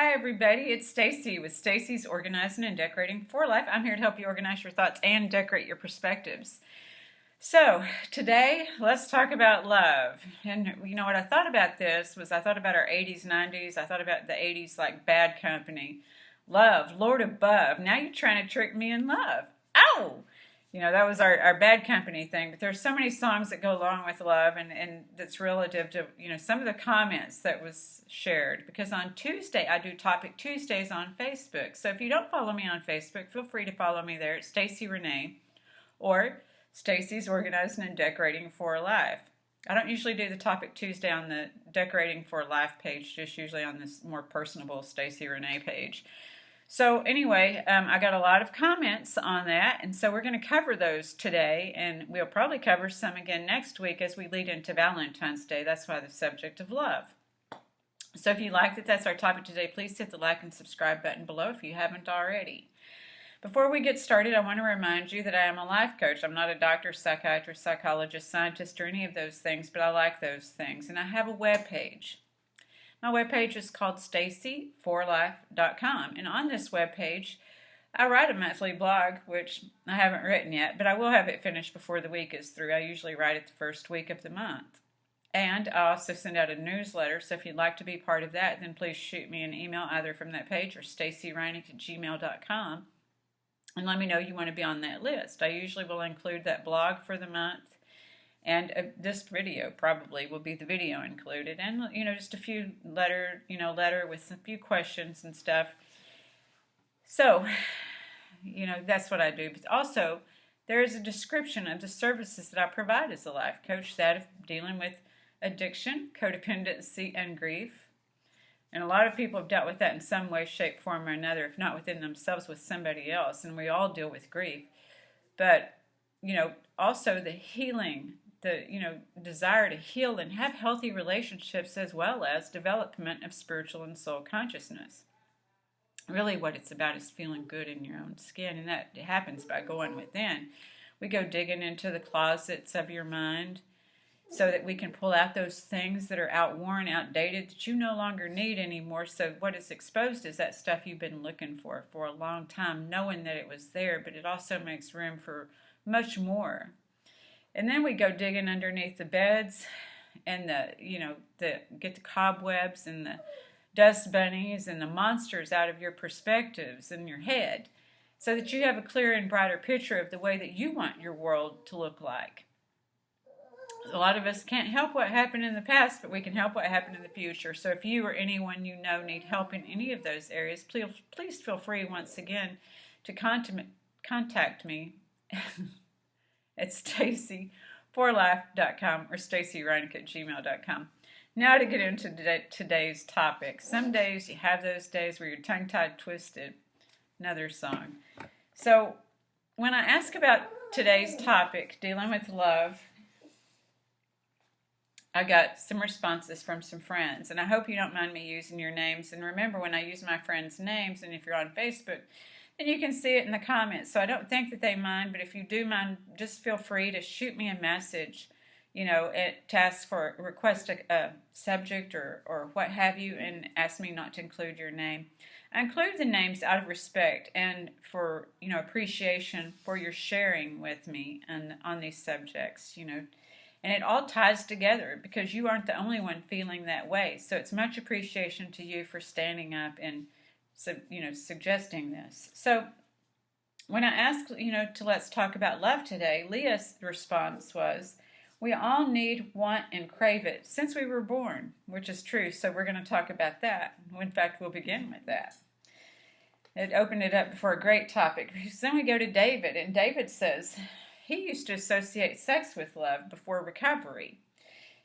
Hi everybody, it's Stacy with Stacy's Organizing and Decorating for Life. I'm here to help you organize your thoughts and decorate your perspectives. So today, let's talk about love. And you know what I thought about this was I thought about our 80s, 90s. I thought about the 80s like Bad Company. Love, Lord above. Now you're trying to trick me in love. Ow! You know, that was our Bad Company thing. But there's so many songs that go along with love, and that's relative to, some of the comments that was shared. Because on Tuesday, I do Topic Tuesdays on Facebook. So if you don't follow me on Facebook, feel free to follow me there. It's Stacy Renee or Stacy's Organizing and Decorating for Life. I don't usually do the Topic Tuesday on the Decorating for Life page, just usually on this more personable Stacy Renee page. So anyway, I got a lot of comments on that, and so we're going to cover those today, and we'll probably cover some again next week as we lead into Valentine's Day. That's why the subject of love. So if you like that that's our topic today, please hit the like and subscribe button below if you haven't already. Before we get started, I want to remind you that I am a life coach. I'm not a doctor, psychiatrist, psychologist, scientist, or any of those things, but I like those things, and I have a web page. My webpage is called stacyforlife.com, and on this webpage, I write a monthly blog, which I haven't written yet, but I will have it finished before the week is through. I usually write it the first week of the month. And I also send out a newsletter, so if you'd like to be part of that, then please shoot me an email either from that page or stacyreinick@gmail.com, and let me know you want to be on that list. I usually will include that blog for the month. And this video probably will be the video included, and just a few letter with a few questions and stuff. So, that's what I do. But also, there is a description of the services that I provide as a life coach, that of dealing with addiction, codependency, and grief. And a lot of people have dealt with that in some way, shape, form, or another, if not within themselves, with somebody else. And we all deal with grief. But, also the healing, the desire to heal and have healthy relationships, as well as development of spiritual and soul consciousness. Really what it's about is feeling good in your own skin, and that happens by going within. We go digging into the closets of your mind so that we can pull out those things that are outworn, outdated, that you no longer need anymore. So what is exposed is that stuff you've been looking for a long time, knowing that it was there, but it also makes room for much more. And then we go digging underneath the beds and get the cobwebs and the dust bunnies and the monsters out of your perspectives in your head, so that you have a clearer and brighter picture of the way that you want your world to look like. A lot of us can't help what happened in the past, but we can help what happened in the future. So if you or anyone you know need help in any of those areas, please feel free once again to contact me at stacyforlife.com or stacyreinick@gmail.com. Now to get into today's topic. Some days you have those days where you're tongue-tied twisted. Another song. So when I ask about today's topic, dealing with love, I got some responses from some friends, and I hope you don't mind me using your names. And remember, when I use my friends' names, and if you're on Facebook, and you can see it in the comments. So I don't think that they mind, but if you do mind, just feel free to shoot me a message, request a subject or what have you, and ask me not to include your name. I include the names out of respect and for, appreciation for your sharing with me on these subjects, And it all ties together because you aren't the only one feeling that way. So it's much appreciation to you for standing up and suggesting this. So when I asked, to let's talk about love today, Leah's response was, we all need, want, and crave it since we were born, which is true. So we're going to talk about that. In fact, we'll begin with that. It opened it up for a great topic. Because then we go to David, and David says he used to associate sex with love before recovery.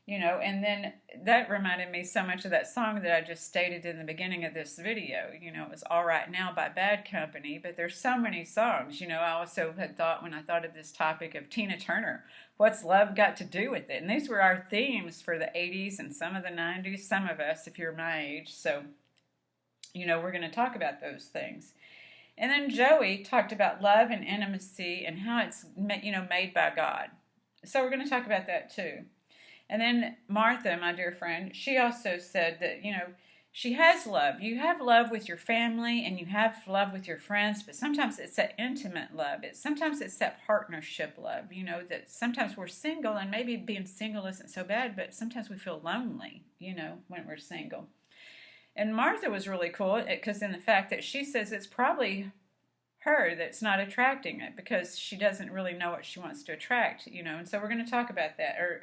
And then that reminded me so much of that song that I just stated in the beginning of this video. It was All Right Now by Bad Company, but there's so many songs. I also had thought, when I thought of this topic, of Tina Turner, what's love got to do with it? And these were our themes for the 80s and some of the 90s, some of us, if you're my age. So, we're going to talk about those things. And then Joey talked about love and intimacy and how it's, made by God. So we're going to talk about that too. And then Martha, my dear friend, she also said that, she has love. You have love with your family and you have love with your friends, but sometimes it's that intimate love. Sometimes it's that partnership love, that sometimes we're single and maybe being single isn't so bad, but sometimes we feel lonely, when we're single. And Martha was really cool because in the fact that she says it's probably her that's not attracting it because she doesn't really know what she wants to attract, and so we're going to talk about that or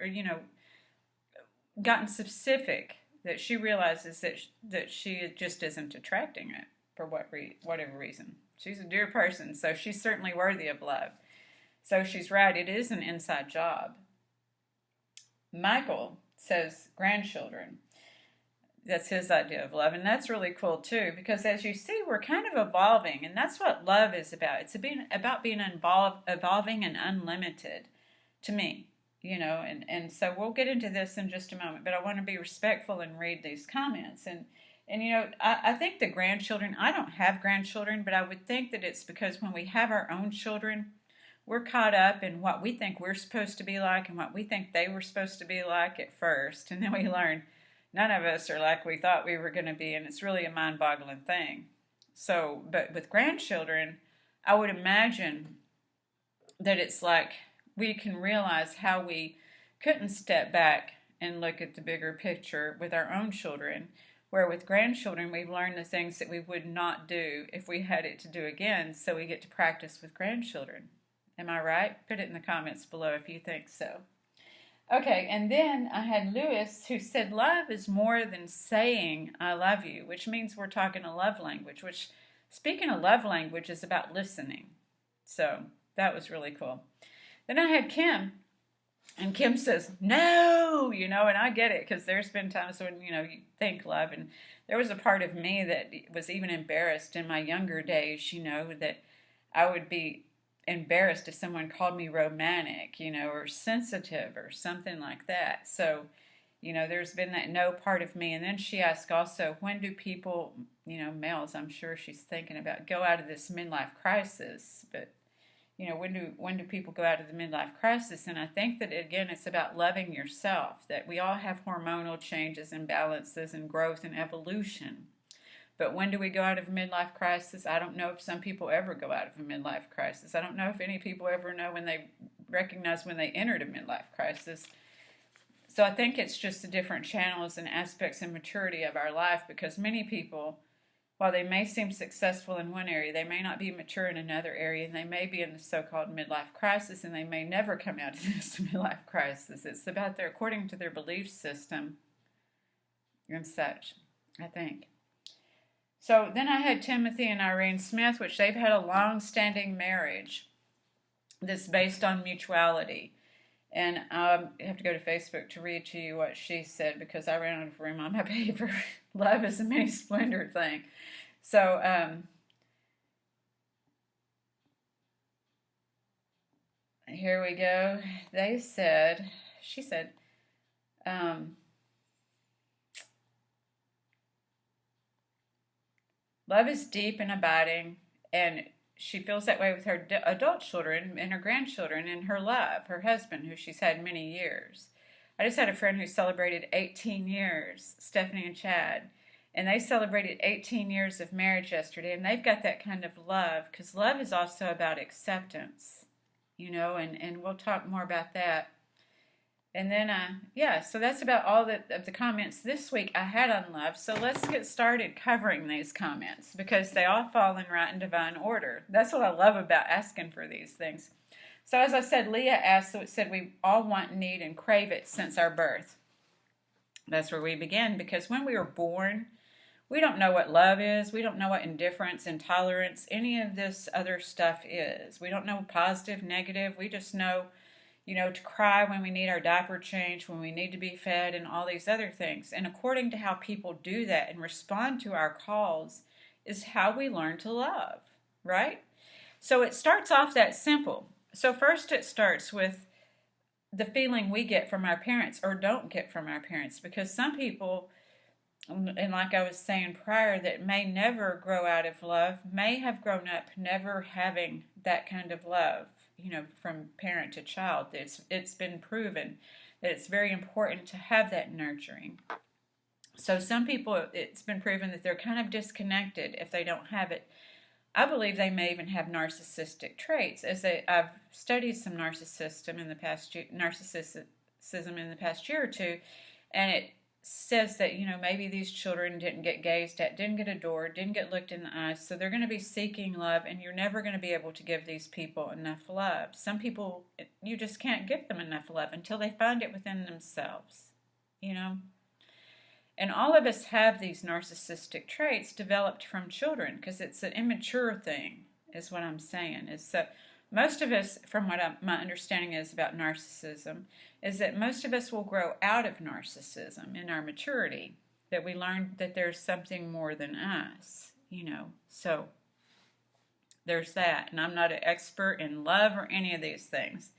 gotten specific that she realizes that she just isn't attracting it for whatever reason. She's a dear person, so she's certainly worthy of love. So she's right, it is an inside job. Michael says grandchildren. That's his idea of love, and that's really cool too, because as you see, we're kind of evolving, and that's what love is about. It's about being evolving and unlimited to me. And so we'll get into this in just a moment, but I want to be respectful and read these comments. And I think the grandchildren, I don't have grandchildren, but I would think that it's because when we have our own children, we're caught up in what we think we're supposed to be like and what we think they were supposed to be like at first. And then we learn none of us are like we thought we were going to be, and it's really a mind-boggling thing. So, but with grandchildren, I would imagine that it's like we can realize how we couldn't step back and look at the bigger picture with our own children, where with grandchildren we've learned the things that we would not do if we had it to do again, so we get to practice with grandchildren. Am I right? Put it in the comments below if you think so. Okay, and then I had Lewis who said love is more than saying I love you, which means we're talking a love language, which speaking a love language is about listening. So that was really cool. Then I had Kim, and Kim says, no, and I get it, because there's been times when, you think love, and there was a part of me that was even embarrassed in my younger days, that I would be embarrassed if someone called me romantic, or sensitive or something like that. So, there's been that no part of me. And then she asked also, when do people, males, I'm sure she's thinking about, go out of this midlife crisis, but when do people go out of the midlife crisis? And I think that, again, it's about loving yourself, that we all have hormonal changes and balances and growth and evolution. But when do we go out of a midlife crisis? I don't know if some people ever go out of a midlife crisis. I don't know if any people ever know when they recognize when they entered a midlife crisis. So I think it's just the different channels and aspects and maturity of our life, because many people, while they may seem successful in one area, they may not be mature in another area, and they may be in the so-called midlife crisis, and they may never come out of this midlife crisis. It's about according to their belief system and such, I think. So then I had Timothy and Irene Smith, which they've had a long-standing marriage that's based on mutuality. And I have to go to Facebook to read to you what she said, because I ran out of room on my paper. Love is a many splendor thing. So, here we go. She said, love is deep and abiding, and she feels that way with her adult children and her grandchildren and her husband, who she's had many years. I just had a friend who celebrated 18 years, Stephanie and Chad, and they celebrated 18 years of marriage yesterday, and they've got that kind of love, because love is also about acceptance, and we'll talk more about that. And then, so that's about all of the comments this week I had on love. So let's get started covering these comments, because they all fall in right and divine order. That's what I love about asking for these things. So as I said, Leah asked, so it said we all want, need, and crave it since our birth. That's where we begin, because when we were born, we don't know what love is. We don't know what indifference, intolerance, any of this other stuff is. We don't know positive, negative. We just know, to cry when we need our diaper changed, when we need to be fed, and all these other things. And according to how people do that and respond to our calls is how we learn to love, right? So it starts off that simple. So first it starts with the feeling we get from our parents or don't get from our parents, because some people, and like I was saying prior, that may never grow out of love, may have grown up never having that kind of love, from parent to child. It's been proven that it's very important to have that nurturing. So some people, it's been proven that they're kind of disconnected if they don't have it. I believe they may even have narcissistic traits. I've studied some narcissism in the past year or two, and it says that maybe these children didn't get gazed at, didn't get adored, didn't get looked in the eyes, so they're going to be seeking love, and you're never going to be able to give these people enough love. Some people, you just can't give them enough love until they find it within themselves, you know. And all of us have these narcissistic traits developed from children because it's an immature thing, is what I'm saying. Is so most of us, from what my understanding is about narcissism, is that most of us will grow out of narcissism in our maturity, that we learn that there's something more than us, So there's that. And I'm not an expert in love or any of these things.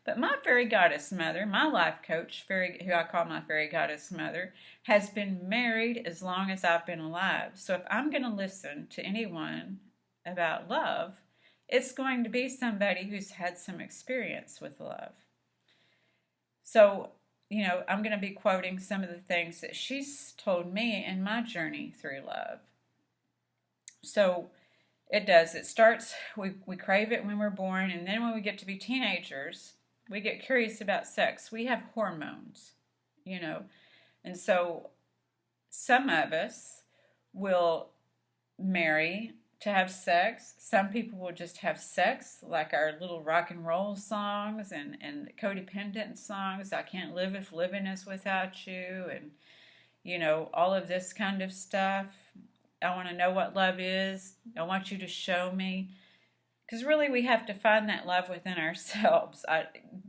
But my fairy goddess mother, my life coach, who I call my fairy goddess mother, has been married as long as I've been alive. So if I'm going to listen to anyone about love, it's going to be somebody who's had some experience with love. So, I'm going to be quoting some of the things that she's told me in my journey through love. So it does. It starts, we crave it when we're born, and then when we get to be teenagers, we get curious about sex. We have hormones, and so some of us will marry to have sex. Some people will just have sex, like our little rock and roll songs and codependent songs. I can't live if living is without you, and all of this kind of stuff. I want to know what love is. I want you to show me. Because really we have to find that love within ourselves.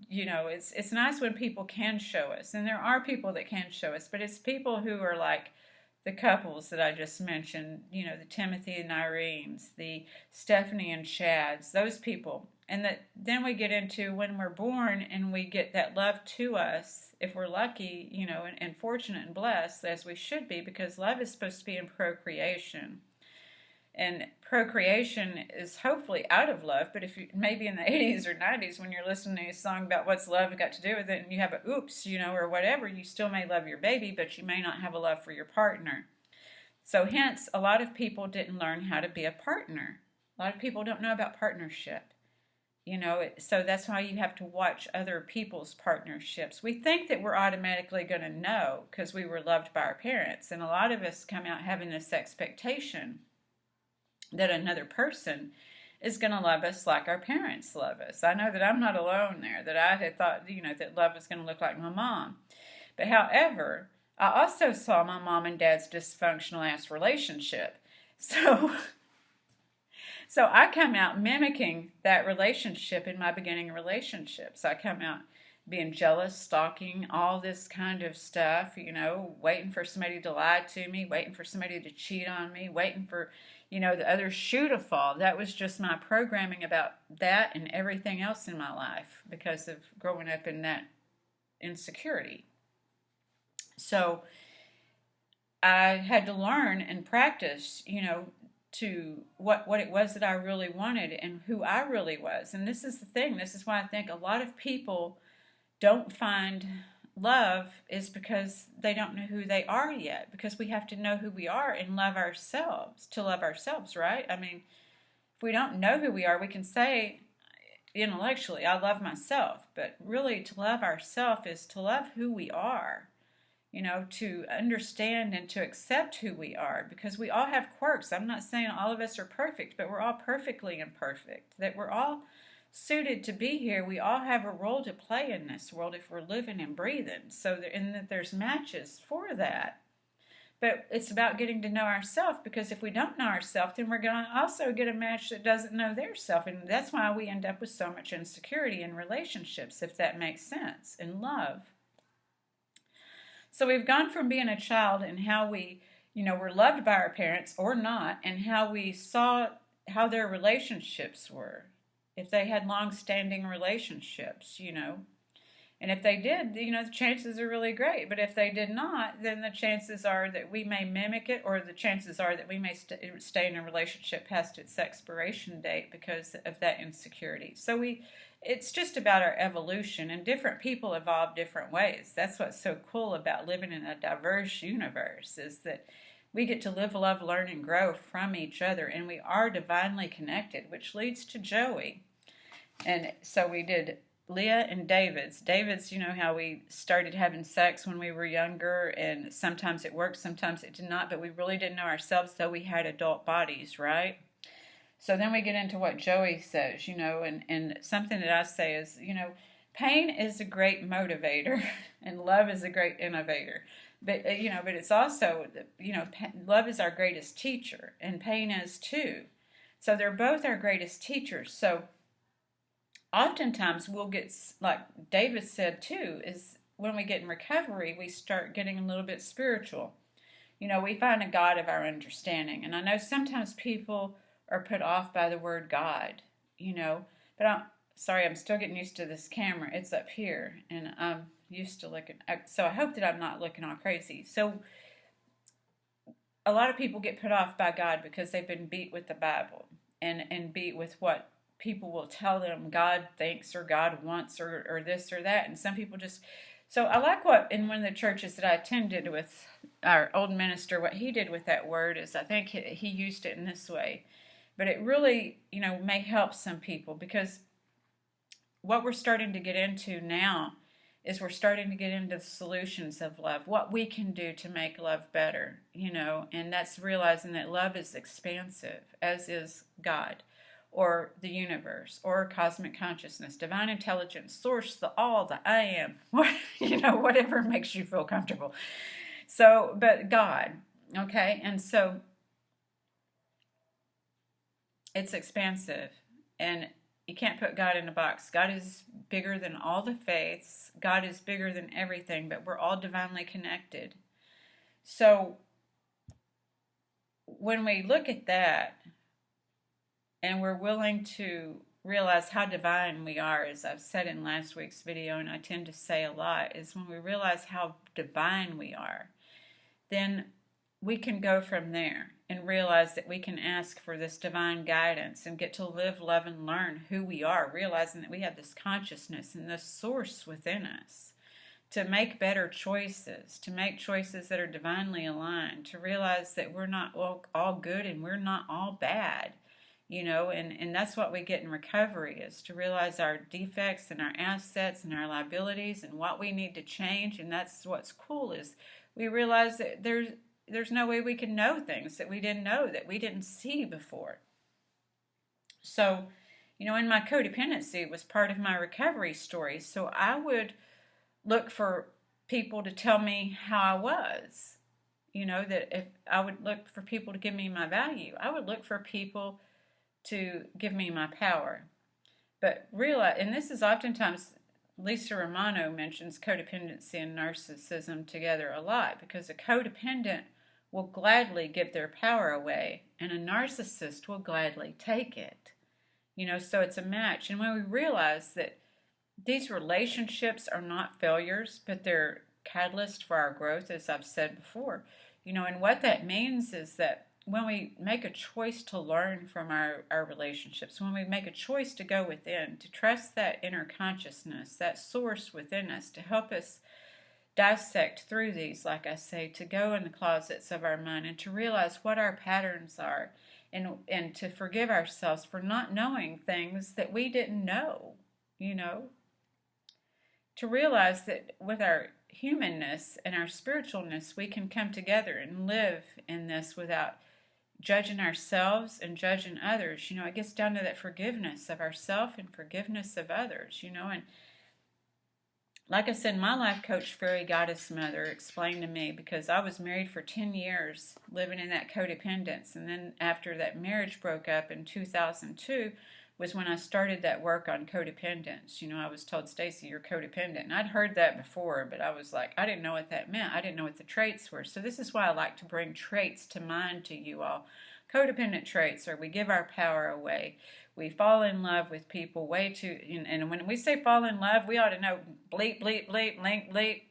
It's nice when people can show us, and there are people that can show us, but it's people who are like the couples that I just mentioned, the Timothy and Irenes, the Stephanie and Chads, those people. And then we get into when we're born and we get that love to us, if we're lucky, and fortunate and blessed, as we should be, because love is supposed to be in procreation. And procreation is hopefully out of love, but if you maybe in the 80s or 90s when you're listening to a song about what's love got to do with it, and you have a oops, or whatever, you still may love your baby, but you may not have a love for your partner. So hence, a lot of people didn't learn how to be a partner. A lot of people don't know about partnership. So that's why you have to watch other people's partnerships. We think that we're automatically going to know because we were loved by our parents, and a lot of us come out having this expectation that another person is going to love us like our parents love us. I know that I'm not alone there, that I had thought, that love was going to look like my mom. But however, I also saw my mom and dad's dysfunctional ass relationship. So I come out mimicking that relationship in my beginning relationships. I come out being jealous, stalking, all this kind of stuff, waiting for somebody to lie to me, waiting for somebody to cheat on me, waiting for the other shoe to fall. That was just my programming about that and everything else in my life because of growing up in that insecurity. So I had to learn and practice, to what it was that I really wanted and who I really was. And this is the thing. This is why I think a lot of people don't find love is because they don't know who they are yet, because we have to know who we are and love ourselves to love ourselves, right? I mean, if we don't know who we are, we can say intellectually, I love myself, but really to love ourselves is to love who we are, to understand and to accept who we are, because we all have quirks. I'm not saying all of us are perfect, but we're all perfectly imperfect, that we're all suited to be here. We all have a role to play in this world if we're living and breathing. So that there's matches for that. But it's about getting to know ourselves, because if we don't know ourselves, then we're going to also get a match that doesn't know their self. And that's why we end up with so much insecurity in relationships, if that makes sense, in love. So we've gone from being a child and how we, were loved by our parents or not, and how we saw how their relationships were. If they had long-standing relationships, And if they did, the chances are really great. But if they did not, then the chances are that we may mimic it, or the chances are that we may stay in a relationship past its expiration date because of that insecurity. So it's just about our evolution, and different people evolve different ways. That's what's so cool about living in a diverse universe, is that we get to live, love, learn, and grow from each other, and we are divinely connected, which leads to Joey. And so we did Leah and David's. David's, how we started having sex when we were younger, and sometimes it worked, sometimes it did not, but we really didn't know ourselves, though we had adult bodies, right? So then we get into what Joey says, and something that I say is, pain is a great motivator and love is a great innovator. But, but it's also, love is our greatest teacher, and pain is too. So they're both our greatest teachers. So oftentimes we'll get, like David said too, is when we get in recovery, we start getting a little bit spiritual. We find a God of our understanding. And I know sometimes people are put off by the word God, but I'm still getting used to this camera. It's up here, and I'm used to looking, so I hope that I'm not looking all crazy. So a lot of people get put off by God because they've been beat with the Bible and beat with what people will tell them God thinks or God wants or this or that. And some people just, so I like what in one of the churches that I attended with our old minister, what he did with that word is, I think he used it in this way. But it really, may help some people, because what we're starting to get into now is we're starting to get into the solutions of love, what we can do to make love better, and that's realizing that love is expansive, as is God, or the universe, or cosmic consciousness, divine intelligence, source, the all, the I am, whatever makes you feel comfortable. So, but God, okay, and so it's expansive, and you can't put God in a box. God is bigger than all the faiths. God is bigger than everything, but we're all divinely connected. So when we look at that and we're willing to realize how divine we are, as I've said in last week's video, and I tend to say a lot, is when we realize how divine we are, then we can go from there and realize that we can ask for this divine guidance and get to live, love, and learn who we are, realizing that we have this consciousness and this source within us to make better choices, to make choices that are divinely aligned, to realize that we're not all good and we're not all bad, and that's what we get in recovery, is to realize our defects and our assets and our liabilities and what we need to change. And that's what's cool, is we realize that there's no way we can know things that we didn't know, that we didn't see before. So, in my codependency, it was part of my recovery story. So I would look for people to tell me how I was, that if I would look for people to give me my value, I would look for people to give me my power. But realize, and this is oftentimes, Lisa Romano mentions codependency and narcissism together a lot, because a codependent will gladly give their power away, and a narcissist will gladly take it. So it's a match. And when we realize that these relationships are not failures, but they're catalysts for our growth, as I've said before, and what that means is that when we make a choice to learn from our relationships, when we make a choice to go within, to trust that inner consciousness, that source within us to help us dissect through these, like I say, to go in the closets of our mind and to realize what our patterns are, and to forgive ourselves for not knowing things that we didn't know, to realize that with our humanness and our spiritualness, we can come together and live in this without judging ourselves and judging others. It gets down to that forgiveness of ourselves and forgiveness of others, and like I said, my life coach, fairy goddess mother, explained to me, because I was married for 10 years living in that codependence, and then after that marriage broke up in 2002 was when I started that work on codependence. I was told, Stacy, you're codependent. And I'd heard that before, but I was like, I didn't know what that meant. I didn't know what the traits were. So this is why I like to bring traits to mind to you all, codependent traits, or we give our power away. We fall in love with people way too, and when we say fall in love, we ought to know bleep, bleep, bleep, bleep, bleep.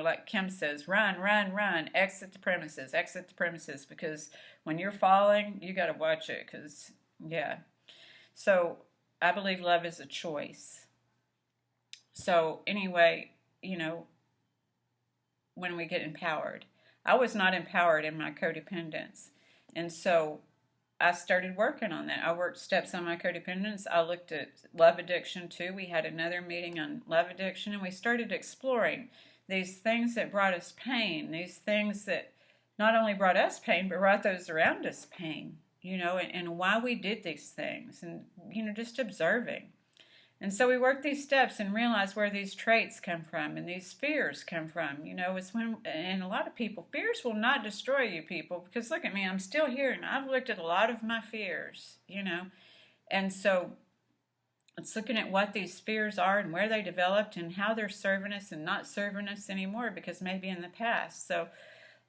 Like Kim says, run, run, run, exit the premises, because when you're falling, you got to watch it, because, yeah. So I believe love is a choice. So anyway, when we get empowered, I was not empowered in my codependence. And so I started working on that. I worked steps on my codependence. I looked at love addiction too. We had another meeting on love addiction, and we started exploring these things that brought us pain, these things that not only brought us pain, but brought those around us pain, and why we did these things, and, just observing. And so we work these steps and realize where these traits come from and these fears come from. It's when, and a lot of people, fears will not destroy you, people, because look at me, I'm still here, and I've looked at a lot of my fears, And so it's looking at what these fears are and where they developed and how they're serving us and not serving us anymore, because maybe in the past. So,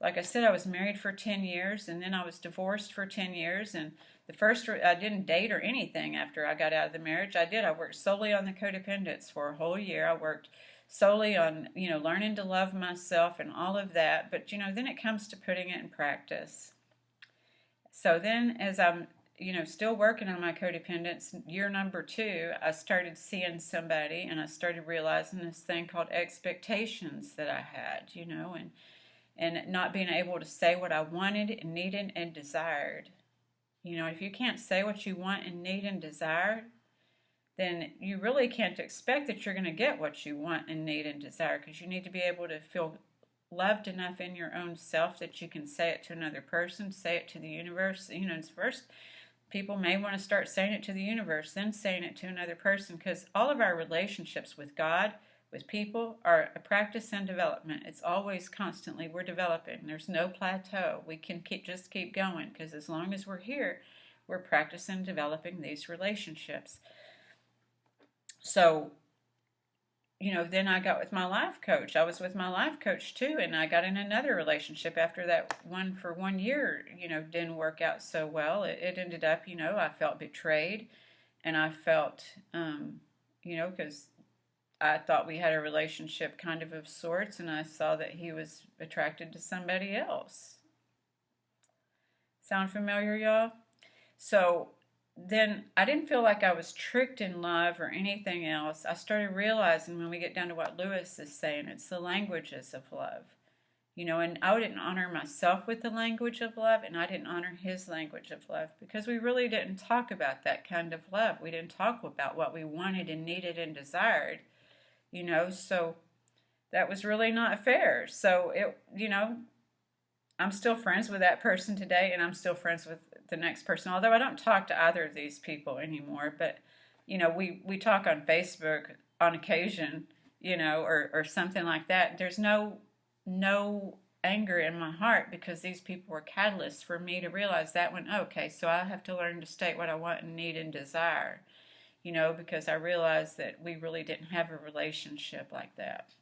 like I said, I was married for 10 years, and then I was divorced for 10 years, and I didn't date or anything after I got out of the marriage. I worked solely on the codependence for a whole year. I worked solely on, learning to love myself and all of that. But, then it comes to putting it in practice. So then as I'm, still working on my codependence, year number 2, I started seeing somebody, and I started realizing this thing called expectations that I had, and not being able to say what I wanted and needed and desired. If you can't say what you want and need and desire, then you really can't expect that you're going to get what you want and need and desire, because you need to be able to feel loved enough in your own self that you can say it to another person, say it to the universe. First, people may want to start saying it to the universe, then saying it to another person, because all of our relationships with God, with people, are a practice and development. It's always constantly, we're developing. There's no plateau. We can just keep going, because as long as we're here, we're practicing developing these relationships. So, then I got with my life coach. I was with my life coach too, and I got in another relationship after that one for 1 year, didn't work out so well. It ended up, I felt betrayed, and I felt, because I thought we had a relationship kind of sorts, and I saw that he was attracted to somebody else. Sound familiar, y'all? So then I didn't feel like I was tricked in love or anything else. I started realizing, when we get down to what Lewis is saying, it's the languages of love. And I didn't honor myself with the language of love, and I didn't honor his language of love, because we really didn't talk about that kind of love. We didn't talk about what we wanted and needed and desired, so that was really not fair. So I'm still friends with that person today, and I'm still friends with the next person, although I don't talk to either of these people anymore. But we talk on Facebook on occasion, or something like that. There's no anger in my heart, because these people were catalysts for me to realize that one, okay, so I have to learn to state what I want and need and desire, because I realized that we really didn't have a relationship like that.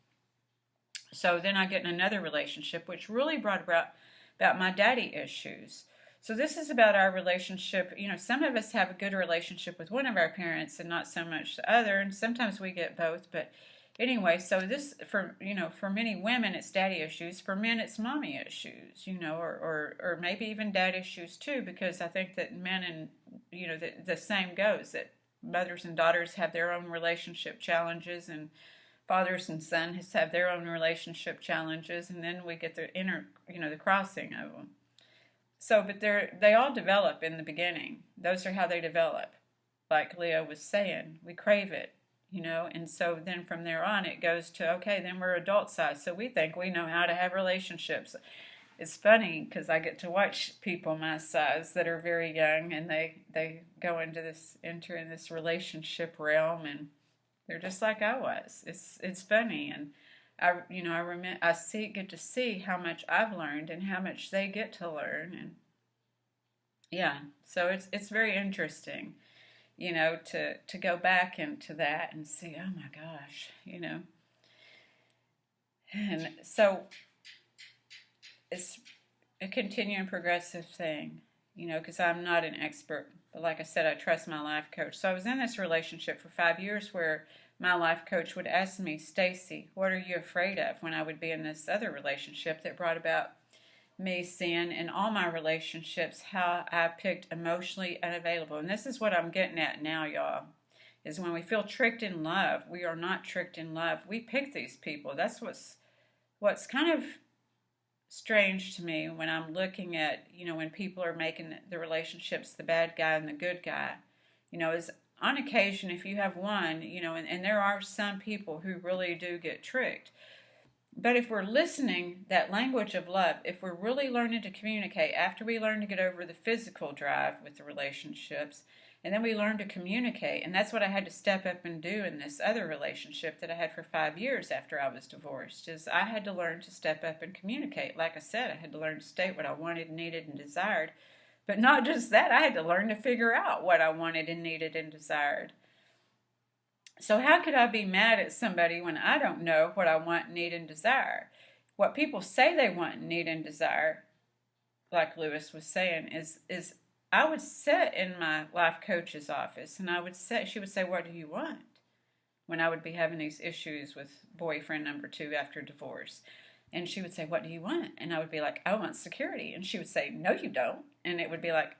So then I get in another relationship, which really brought about my daddy issues. So this is about our relationship. Some of us have a good relationship with one of our parents and not so much the other, and sometimes we get both. But anyway, so this, for many women, it's daddy issues. For men, it's mommy issues, or maybe even dad issues too, because I think that men and, the same goes, that mothers and daughters have their own relationship challenges, and fathers and sons have their own relationship challenges, and then we get the the crossing of them. So, but they all develop in the beginning. Those are how they develop. Like Leo was saying, we crave it, and so then from there on it goes to, okay, then we're adult size. So we think we know how to have relationships. It's funny, because I get to watch people my size that are very young, and they go enter in this relationship realm, and they're just like I was. It's funny, and I get to see how much I've learned and how much they get to learn, and yeah, so it's very interesting, to go back into that and see, oh my gosh, and so it's a continuing progressive thing, because I'm not an expert. But like I said, I trust my life coach. So I was in this relationship for 5 years where my life coach would ask me, Stacy, what are you afraid of? When I would be in this other relationship that brought about me seeing in all my relationships how I picked emotionally unavailable. And this is what I'm getting at now, y'all, is when we feel tricked in love, we are not tricked in love. We pick these people. That's what's kind of strange to me when I'm looking at, when people are making the relationships the bad guy and the good guy, is on occasion, if you have one, and there are some people who really do get tricked. But if we're listening that language of love, if we're really learning to communicate after we learn to get over the physical drive with the relationships, and then we learn to communicate, and that's what I had to step up and do in this other relationship that I had for 5 years after I was divorced, is I had to learn to step up and communicate. Like I said, I had to learn to state what I wanted, needed, and desired. But not just that, I had to learn to figure out what I wanted and needed and desired. So how could I be mad at somebody when I don't know what I want, need, and desire? What people say they want, need, and desire, like Lewis was saying, is I would sit in my life coach's office and she would say, what do you want? When I would be having these issues with boyfriend number 2 after divorce. And she would say, what do you want? And I would be like, I want security. And she would say, no, you don't. And it would be like,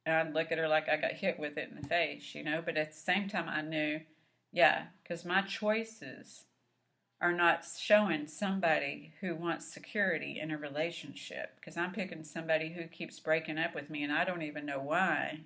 and I'd look at her like I got hit with it in the face, But at the same time, I knew, yeah, because my choices are not showing somebody who wants security in a relationship, because I'm picking somebody who keeps breaking up with me and I don't even know why,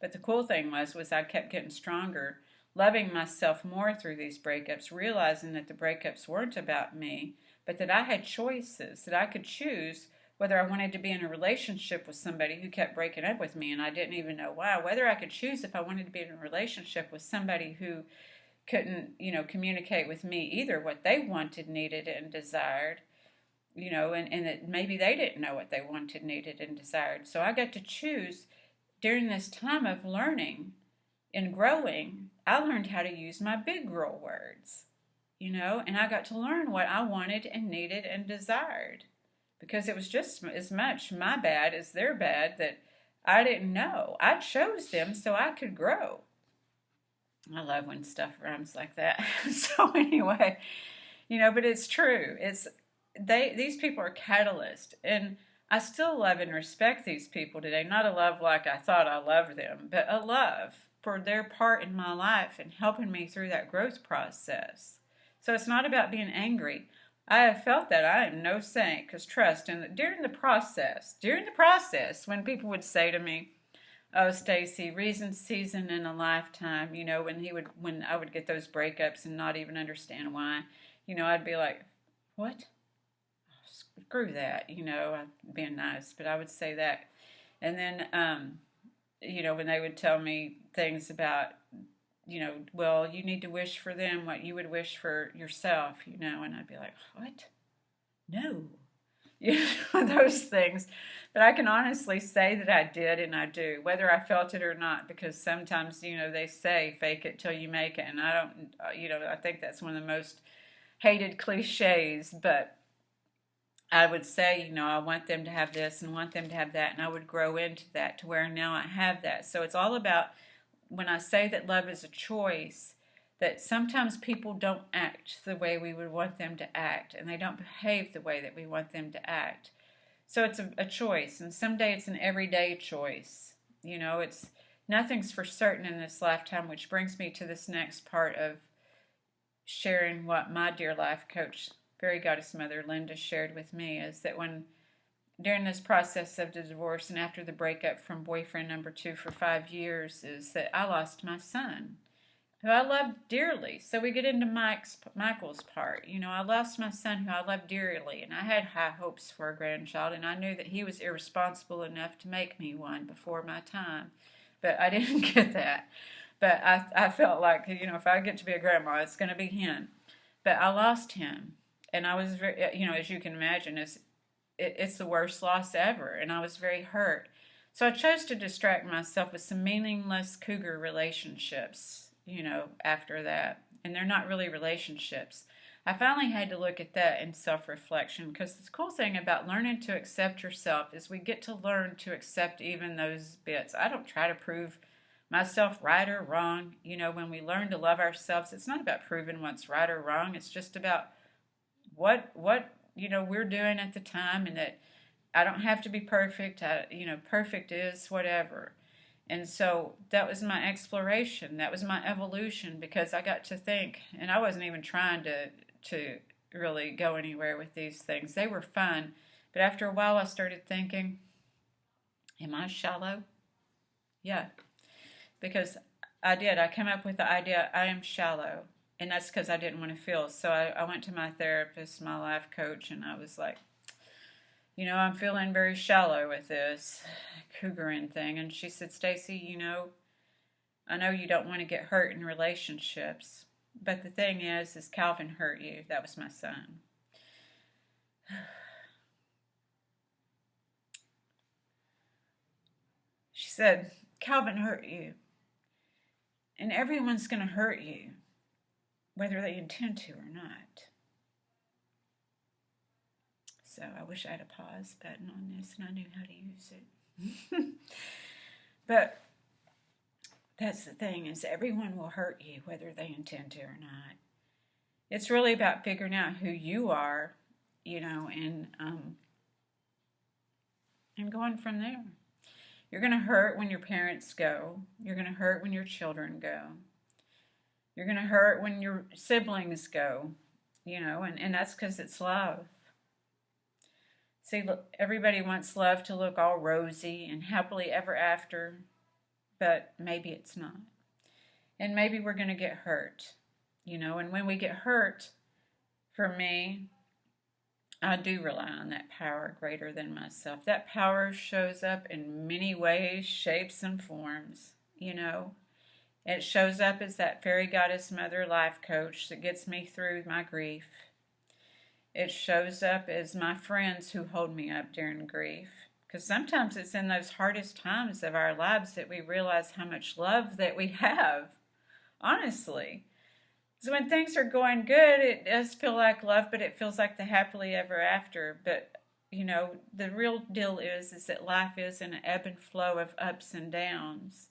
But the cool thing was I kept getting stronger, loving myself more through these breakups, realizing that the breakups weren't about me, but that I had choices, that I could choose whether I wanted to be in a relationship with somebody who kept breaking up with me and I didn't even know why, whether I could choose if I wanted to be in a relationship with somebody who couldn't, communicate with me either what they wanted, needed, and desired, and that maybe they didn't know what they wanted, needed, and desired. So I got to choose during this time of learning and growing. I learned how to use my big girl words, and I got to learn what I wanted and needed and desired, because it was just as much my bad as their bad that I didn't know. I chose them so I could grow. I love when stuff rhymes like that. So anyway, but it's true. These people are catalysts, and I still love and respect these people today. Not a love like I thought I loved them, but a love for their part in my life and helping me through that growth process. So it's not about being angry. I have felt that I am no saint, because trust, and during the process, when people would say to me, oh, Stacy, reason, season, and a lifetime, when I would get those breakups and not even understand why, I'd be like, what? Screw that, I'm being nice, but I would say that. And then, when they would tell me things about, well, you need to wish for them what you would wish for yourself, and I'd be like, what? No. Those things. But I can honestly say that I did, and I do, whether I felt it or not, because sometimes, they say fake it till you make it, and I don't, I think that's one of the most hated cliches, but I would say, I want them to have this and want them to have that, and I would grow into that to where now I have that. So it's all about, when I say that love is a choice, that sometimes people don't act the way we would want them to act, and they don't behave the way that we want them to act. So it's a choice, and someday it's an everyday choice. It's nothing's for certain in this lifetime, which brings me to this next part of sharing what my dear life coach, Fairy Goddess Mother Linda, shared with me, is that during this process of the divorce and after the breakup from boyfriend number 2 for 5 years, is that I lost my son, who I loved dearly. So we get into Michael's part. I lost my son, who I loved dearly, and I had high hopes for a grandchild, and I knew that he was irresponsible enough to make me one before my time. But I didn't get that. But I felt like, if I get to be a grandma, it's going to be him. But I lost him, and I was very, as you can imagine, it's the worst loss ever, and I was very hurt. So I chose to distract myself with some meaningless cougar relationships, after that. And they're not really relationships. I finally had to look at that in self-reflection, because the cool thing about learning to accept yourself is we get to learn to accept even those bits. I don't try to prove myself right or wrong. When we learn to love ourselves, it's not about proving what's right or wrong. It's just about what we're doing at the time, and that I don't have to be perfect. Perfect is whatever. And so that was my exploration. That was my evolution, because I got to think, and I wasn't even trying to really go anywhere with these things. They were fun. But after a while, I started thinking, am I shallow? Yeah. Because I did. I came up with the idea, I am shallow. And that's because I didn't want to feel. So I went to my therapist, my life coach, and I was like, I'm feeling very shallow with this cougaring thing. And she said, Stacy, I know you don't want to get hurt in relationships, but the thing is Calvin hurt you. That was my son. She said, Calvin hurt you. And everyone's going to hurt you, whether they intend to or not. So I wish I had a pause button on this and I knew how to use it. But that's the thing, is everyone will hurt you, whether they intend to or not. It's really about figuring out who you are, and going from there. You're going to hurt when your parents go. You're going to hurt when your children go. You're going to hurt when your siblings go, and that's because it's love. See, look, everybody wants love to look all rosy and happily ever after, but maybe it's not. And maybe we're going to get hurt, and when we get hurt, for me, I do rely on that power greater than myself. That power shows up in many ways, shapes, and forms, It shows up as that fairy goddess mother life coach that gets me through my grief. It shows up as my friends who hold me up during grief. Because sometimes it's in those hardest times of our lives that we realize how much love that we have. Honestly. So when things are going good, it does feel like love, but it feels like the happily ever after. But, the real deal is that life is an ebb and flow of ups and downs.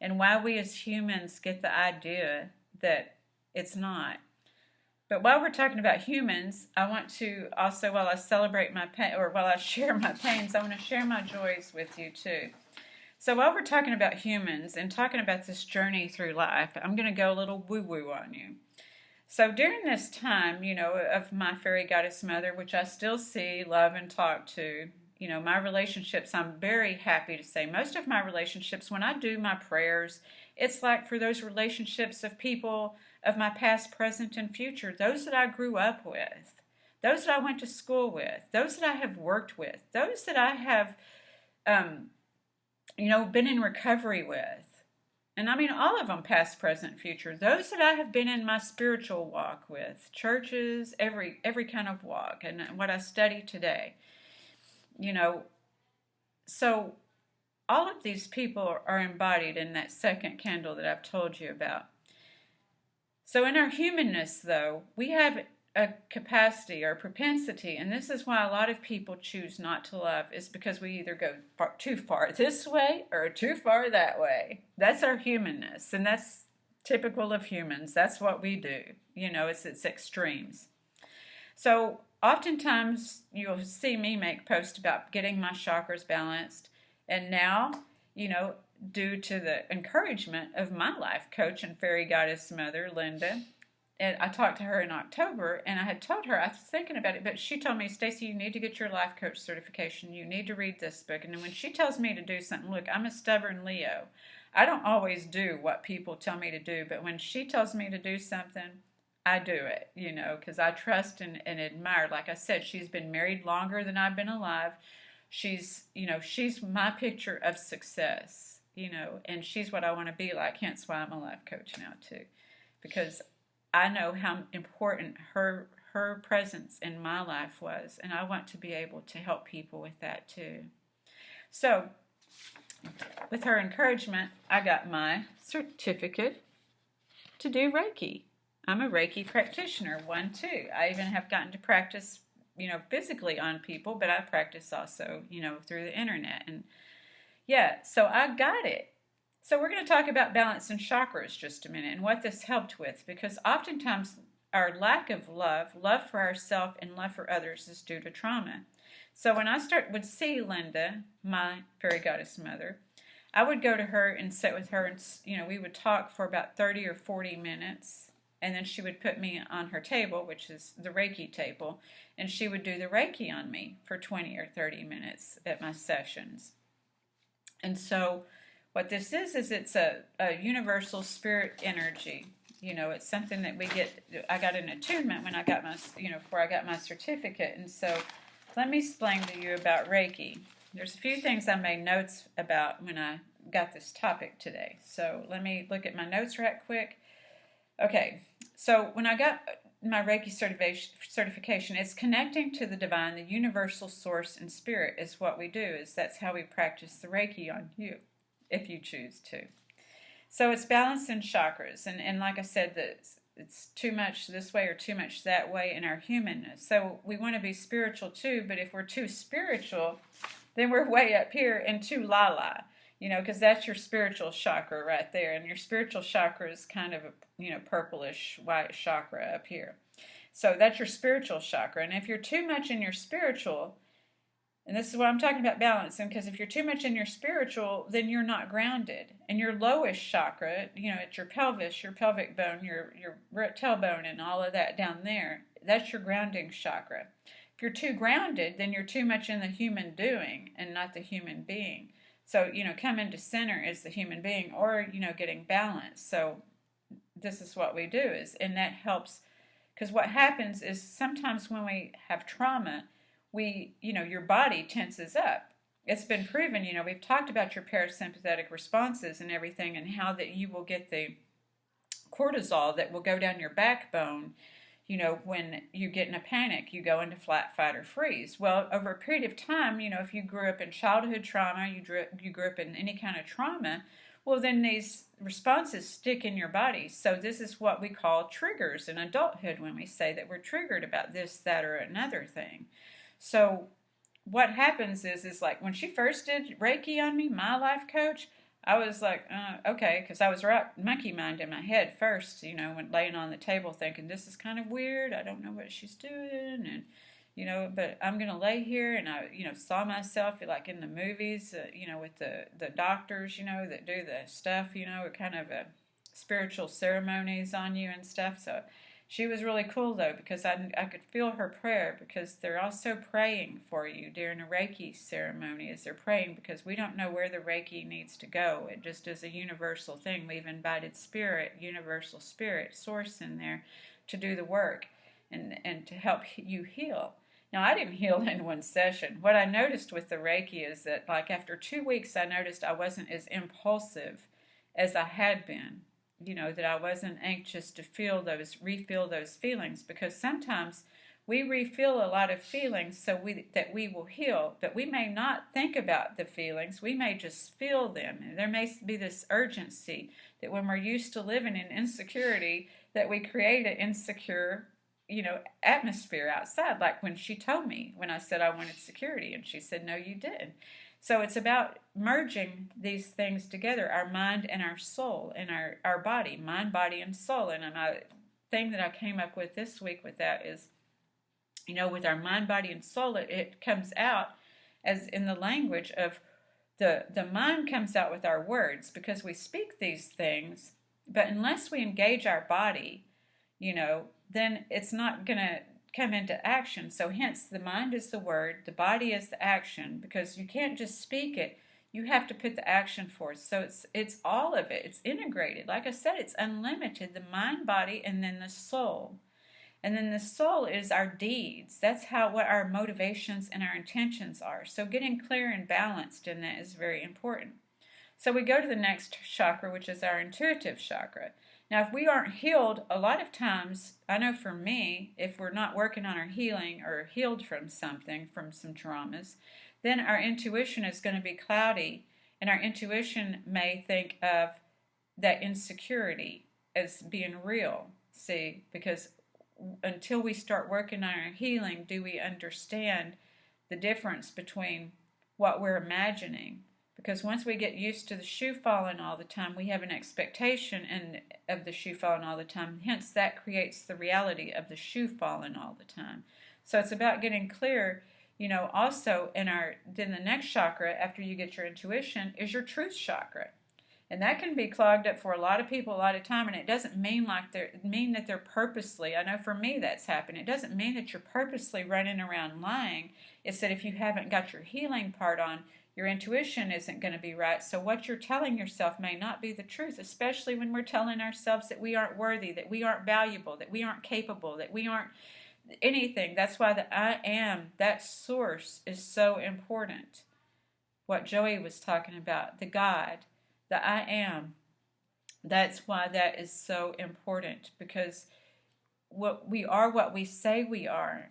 And while we as humans get the idea that it's not. But while we're talking about humans, I want to also, while I celebrate my pain, or while I share my pains, I want to share my joys with you too. So while we're talking about humans and talking about this journey through life, I'm going to go a little woo-woo on you. So during this time, of my fairy goddess mother, which I still see, love, and talk to, my relationships, I'm very happy to say, most of my relationships, when I do my prayers, it's like for those relationships of people of my past, present, and future, those that I grew up with, those that I went to school with, those that I have worked with, those that I have, been in recovery with. And I mean all of them, past, present, future. Those that I have been in my spiritual walk with, churches, every kind of walk, and what I study today. So all of these people are embodied in that second candle that I've told you about. So in our humanness, though, we have a capacity or propensity, and this is why a lot of people choose not to love, is because we either go too far this way or too far that way. That's our humanness, and that's typical of humans. That's what we do. It's extremes. So oftentimes you'll see me make posts about getting my chakras balanced, and now, due to the encouragement of my life coach and fairy goddess mother, Linda. And I talked to her in October, and I had told her, I was thinking about it, but she told me, Stacy, you need to get your life coach certification. You need to read this book. And then when she tells me to do something, look, I'm a stubborn Leo. I don't always do what people tell me to do, but when she tells me to do something, I do it, because I trust and admire. Like I said, she's been married longer than I've been alive. She's my picture of success. And she's what I want to be like, hence why I'm a life coach now too, because I know how important her presence in my life was, and I want to be able to help people with that too. So, with her encouragement, I got my certificate to do Reiki. I'm a Reiki practitioner, one too. I even have gotten to practice, physically on people, but I practice also, through the internet. And yeah, so I got it. So we're going to talk about balance and chakras just a minute and what this helped with, because oftentimes our lack of love for ourselves and love for others, is due to trauma. So when I would see Linda, my fairy goddess mother, I would go to her and sit with her, and we would talk for about 30 or 40 minutes, and then she would put me on her table, which is the Reiki table, and she would do the Reiki on me for 20 or 30 minutes at my sessions. And so what this is it's a universal spirit energy. It's something that we get. I got an attunement when I got my, before I got my certificate. And so let me explain to you about Reiki. There's a few things I made notes about when I got this topic today. So let me look at my notes right quick. Okay, so when I got my Reiki certification, it's connecting to the divine, the universal source and spirit is what we do. That's how we practice the Reiki on you, if you choose to. So it's balance in chakras, and like I said, it's too much this way or too much that way in our humanness. So we want to be spiritual too, but if we're too spiritual, then we're way up here and too la-la, because that's your spiritual chakra right there, and your spiritual chakra is kind of a purplish white chakra up here. So that's your spiritual chakra, and if you're too much in your spiritual, and this is what I'm talking about balancing, because if you're too much in your spiritual, then you're not grounded. And your lowest chakra, it's your pelvis, your pelvic bone, your tailbone, and all of that down there, that's your grounding chakra. If you're too grounded, then you're too much in the human doing and not the human being. So, come into center is the human being, or, getting balanced. So this is what we do, and that helps, because what happens is sometimes when we have trauma, your body tenses up. It's been proven, we've talked about your parasympathetic responses and everything, and how that you will get the cortisol that will go down your backbone. When you get in a panic, you go into flat, fight, or freeze. Well, over a period of time, if you grew up in childhood trauma, you grew up in any kind of trauma, well, then these responses stick in your body. So this is what we call triggers in adulthood, when we say that we're triggered about this, that, or another thing. So what happens is like when she first did Reiki on me, my life coach, I was like, okay, because I was right monkey mind in my head first, when laying on the table thinking, this is kind of weird. I don't know what she's doing. And, but I'm going to lay here. And I, saw myself like in the movies, with the doctors, that do the stuff, kind of spiritual ceremonies on you and stuff. So she was really cool, though, because I could feel her prayer, because they're also praying for you during a Reiki ceremony as they're praying, because we don't know where the Reiki needs to go. It just is a universal thing. We've invited spirit, universal spirit, source in there to do the work and to help you heal. Now, I didn't heal in one session. What I noticed with the Reiki is that, like, after 2 weeks, I noticed I wasn't as impulsive as I had been. That I wasn't anxious to refill those feelings, because sometimes we refill a lot of feelings so that we will heal, but we may not think about the feelings. We may just feel them. And there may be this urgency that when we're used to living in insecurity, that we create an insecure, atmosphere outside. Like when she told me, when I said I wanted security, and she said, no, you didn't. So it's about merging these things together, our mind and our soul, and our body, mind, body, and soul. And my thing that I came up with this week with that is, with our mind, body, and soul, it comes out as in the language of the mind comes out with our words, because we speak these things, but unless we engage our body, then it's not going to come into action. So hence the mind is the word, the body is the action, because you can't just speak it, you have to put the action forth. So it's all of it, it's integrated. Like I said, it's unlimited, the mind, body, and then the soul. And then the soul is our deeds. That's what our motivations and our intentions are. So getting clear and balanced in that is very important. So we go to the next chakra, which is our intuitive chakra. Now, if we aren't healed, a lot of times, I know for me, if we're not working on our healing or healed from something, from some traumas, then our intuition is going to be cloudy, and our intuition may think of that insecurity as being real. See, because until we start working on our healing, do we understand the difference between what we're imagining. Because once we get used to the shoe falling all the time, we have an expectation of the shoe falling all the time. Hence, that creates the reality of the shoe falling all the time. So it's about getting clear. Also then the next chakra after you get your intuition is your truth chakra. And that can be clogged up for a lot of people a lot of time, and it doesn't mean that they're purposely. I know for me that's happened. It doesn't mean that you're purposely running around lying. It's that if you haven't got your healing part on, your intuition isn't going to be right. So what you're telling yourself may not be the truth, especially when we're telling ourselves that we aren't worthy, that we aren't valuable, that we aren't capable, that we aren't anything. That's why the I am, that source, is so important. What Joey was talking about, the God, the I am, that's why that is so important, because what we say we are,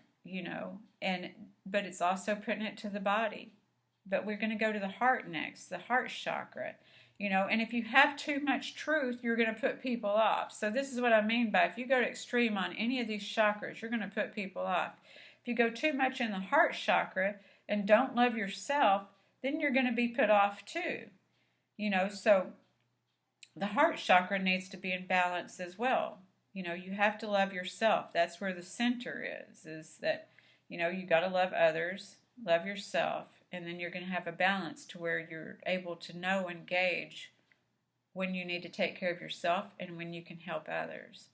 but it's also putting it to the body. But we're going to go to the heart next, the heart chakra, and if you have too much truth, you're going to put people off. So this is what I mean by if you go to extreme on any of these chakras, you're going to put people off. If you go too much in the heart chakra and don't love yourself, then you're going to be put off too. So the heart chakra needs to be in balance as well. You have to love yourself. That's where the center is that, you got to love others, love yourself, and then you're going to have a balance to where you're able to know and gauge when you need to take care of yourself and when you can help others.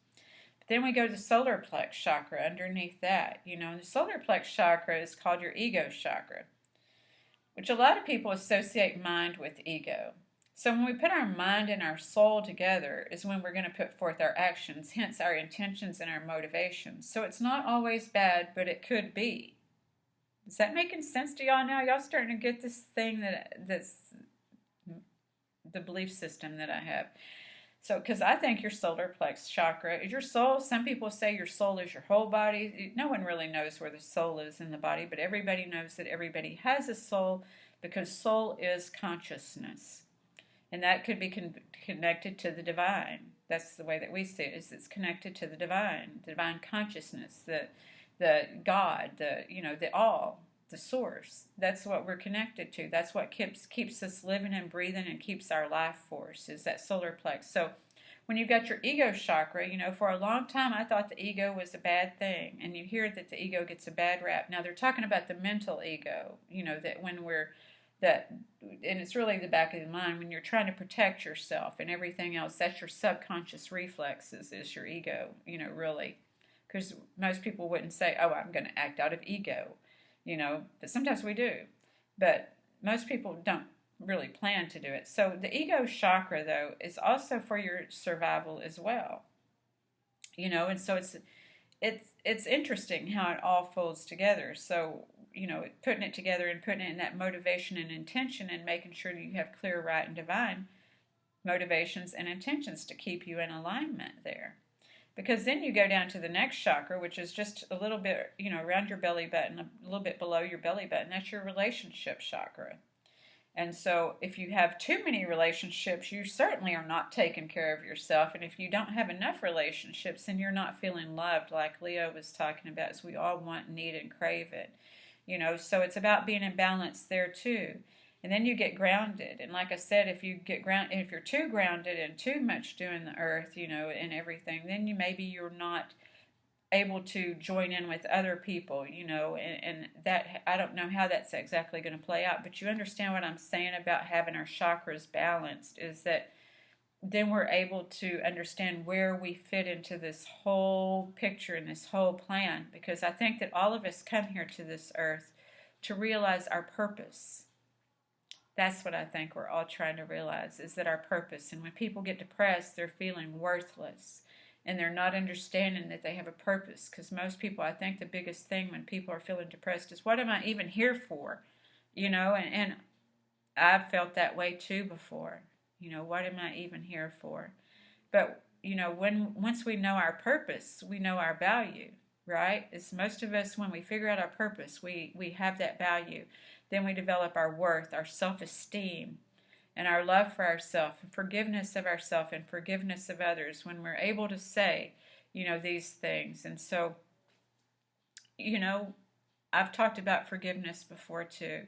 But then we go to the solar plex chakra underneath that. The solar plex chakra is called your ego chakra, which a lot of people associate mind with ego. So when we put our mind and our soul together is when we're going to put forth our actions, hence our intentions and our motivations. So it's not always bad, but it could be. Is that making sense to y'all now? Y'all starting to get this thing that's the belief system that I have. So, because I think your solar plex chakra is your soul. Some people say your soul is your whole body. No one really knows where the soul is in the body, but everybody knows that everybody has a soul, because soul is consciousness. And that could be connected to the divine. That's the way that we see it, is it's connected to the divine consciousness, the God, the all, the source. That's what we're connected to. That's what keeps us living and breathing and keeps our life force, is that solar plex. So when you've got your ego chakra, for a long time I thought the ego was a bad thing. And you hear that the ego gets a bad rap. Now they're talking about the mental ego, that when and it's really the back of the mind, when you're trying to protect yourself and everything else, that's your subconscious reflexes, is your ego, really. Because most people wouldn't say, oh, I'm going to act out of ego, but sometimes we do. But most people don't really plan to do it. So the ego chakra, though, is also for your survival as well, and so it's interesting how it all folds together. So, putting it together and putting it in that motivation and intention and making sure that you have clear, right, and divine motivations and intentions to keep you in alignment there. Because then you go down to the next chakra, which is just a little bit, around your belly button, a little bit below your belly button. That's your relationship chakra. And so if you have too many relationships, you certainly are not taking care of yourself. And if you don't have enough relationships, then you're not feeling loved, like Leo was talking about, as we all want, need, and crave it. So it's about being in balance there too. And then you get grounded. And like I said, if you're too grounded and too much doing the earth, and everything, then you're not able to join in with other people, and that, I don't know how that's exactly going to play out, but you understand what I'm saying about having our chakras balanced, is that then we're able to understand where we fit into this whole picture and this whole plan. Because I think that all of us come here to this earth to realize our purpose. That's what I think we're all trying to realize, is that our purpose. And when people get depressed, they're feeling worthless. And they're not understanding that they have a purpose. Because most people, I think the biggest thing when people are feeling depressed is, what am I even here for? And I've felt that way too before. What am I even here for? But, once we know our purpose, we know our value, right? It's most of us, when we figure out our purpose, we have that value. Then we develop our worth, our self-esteem, and our love for ourselves, and forgiveness of ourselves, and forgiveness of others. When we're able to say, these things. And so, I've talked about forgiveness before too.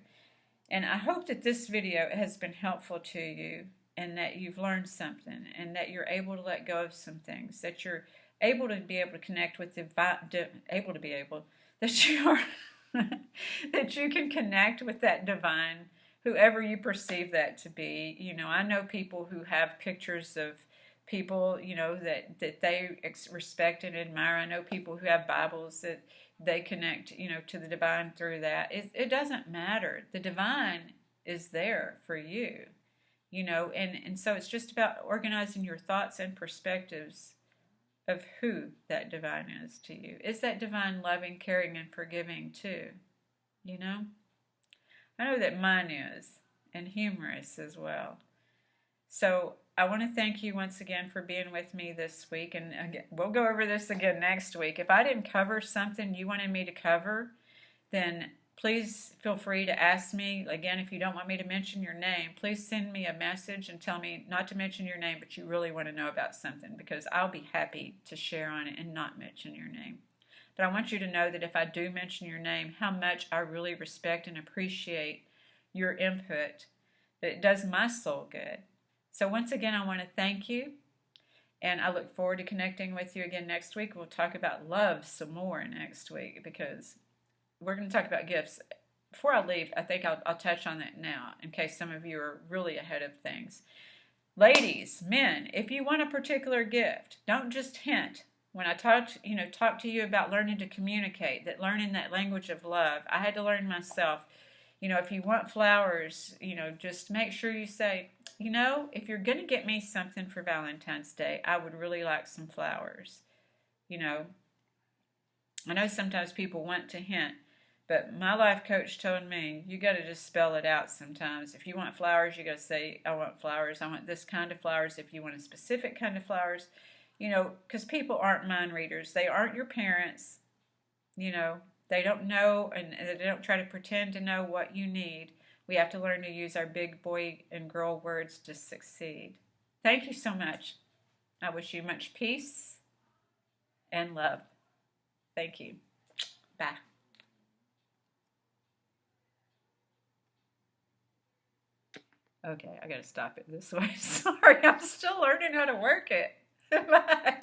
And I hope that this video has been helpful to you, and that you've learned something, and that you're able to let go of some things, that you're able to connect with that you are, that you can connect with that divine, whoever you perceive that to be. I know people who have pictures of people, that they respect and admire. I know people who have Bibles that they connect, to the divine through that. It doesn't matter. The divine is there for you, and so it's just about organizing your thoughts and perspectives of who that divine is to you. Is that divine loving, caring, and forgiving too? I know that mine is, and humorous as well. So I want to thank you once again for being with me this week, and again, we'll go over this again next week. If I didn't cover something you wanted me to cover, then please feel free to ask me. Again, if you don't want me to mention your name, please send me a message and tell me not to mention your name, but you really want to know about something, because I'll be happy to share on it and not mention your name. But I want you to know that if I do mention your name, how much I really respect and appreciate your input, that it does my soul good. So once again, I want to thank you, and I look forward to connecting with you again next week. We'll talk about love some more next week, because we're going to talk about gifts. Before I leave, I think I'll touch on that now, in case some of you are really ahead of things. Ladies, men, if you want a particular gift, don't just hint. When I talk to you about learning to communicate, that learning that language of love, I had to learn myself. If you want flowers, just make sure you say, if you're going to get me something for Valentine's Day, I would really like some flowers. I know sometimes people want to hint, but my life coach told me, you got to just spell it out sometimes. If you want flowers, you got to say, I want flowers. I want this kind of flowers. If you want a specific kind of flowers, because people aren't mind readers. They aren't your parents. They don't know, and they don't try to pretend to know what you need. We have to learn to use our big boy and girl words to succeed. Thank you so much. I wish you much peace and love. Thank you. Bye. Okay, I got to stop it this way. Sorry, I'm still learning how to work it. Bye.